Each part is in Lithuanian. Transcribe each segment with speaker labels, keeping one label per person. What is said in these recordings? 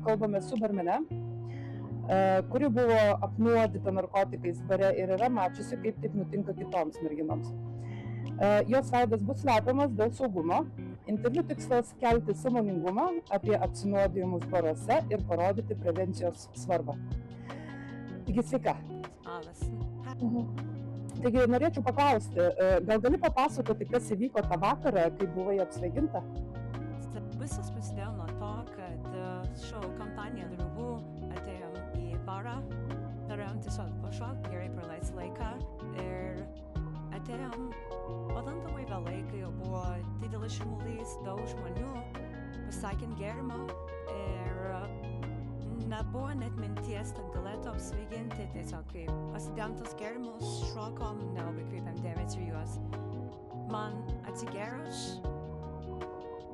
Speaker 1: kalbame su barmene, kuri buvo apnuodyta narkotikais bare ir yra mačiusi, kaip taip nutinka kitoms merginoms. Jos veidas bus slepiamas dėl saugumo. Interviu tikslas kelti sąmoningumą apie apsinuodijimus baruose ir parodyti prevencijos svarbą. Taigi, sveika. Taigi, norėčiau paklausti, gal gali papasakoti, kas įvyko tą vakarą, kai buvai apsvaiginta?
Speaker 2: Visas prasidėjo nuo to, kad šio kompanija draugų atėjom į barą, norėjom tiesiog pašokti, gerai praleisti laiką ir atėjom pakankamai vėlai, kai jau buvo didelis šurmulys, daug žmonių, pasakėm gėrimo ir nebuvo net minties, kad galėtų apsvaiginti, tiesiog kai pasidėjom tos gėrimus, šokom, nelabai kreipiam dėmesį į juos. Man atsigėrus,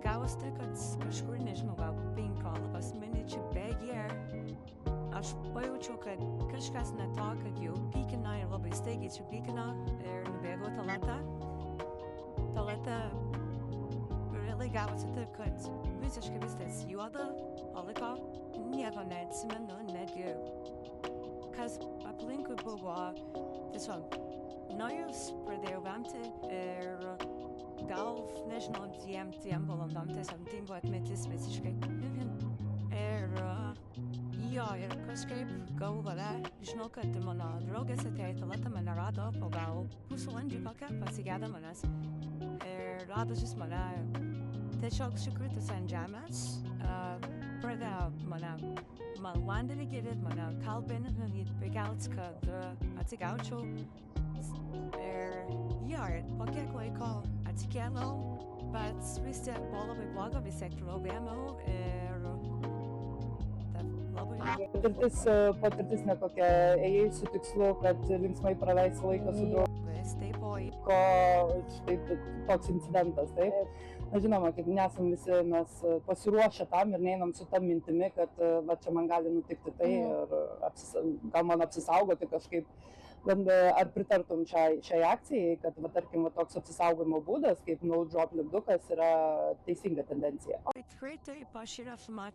Speaker 2: gavosi, kad kažkur, nežinau, gal 15 minučių bėgyje, aš pajaučiau, kad kažkas ne to, kad jau pykina ir labai staigiai supykina ir nubėgau tualetą. Tualetą realiai gavosi taip, kad visiškai viskas juoda, paliko, nieko neatsimenu, netgi kas aplinkui buvo, tiesiog nuėjus, pradėjau vemti ir gal, nežinau, dviem valandom tiesiog dingo atmintis visiškai. Ir ir kažkaip galų gale, žinau, kad mano draugės atėjo į tualetą, mane rado po gal pusvalandžio kokią, pasigėdo manęs ir radusis mane tiesiog sukritus ant žemės, pradėjo man vandenį gėrėt, mane kalbinti, begelt, kad atsigaučiau ir po kiek laiko atsikėliau, bet vis tiek buvo labai bloga, vis tiek vėmiau ir
Speaker 1: Patirtis nekokia, ėjai su tikslu, kad linksmai praleisi laiką su draugu. Toks incidentas, taip? Na, žinoma, kaip nesam visi mes pasiruošę tam ir neinam su tam mintimi, kad va, čia man gali nutikti tai ir gal man apsisaugoti kažkaip. Ar pritartum šiai akcijai, kad, va, tarkim, toks apsisaugojimo būdas, kaip no drop lipdukas, yra teisinga tendencija?
Speaker 2: Tikrai taip, aš ir esu matęs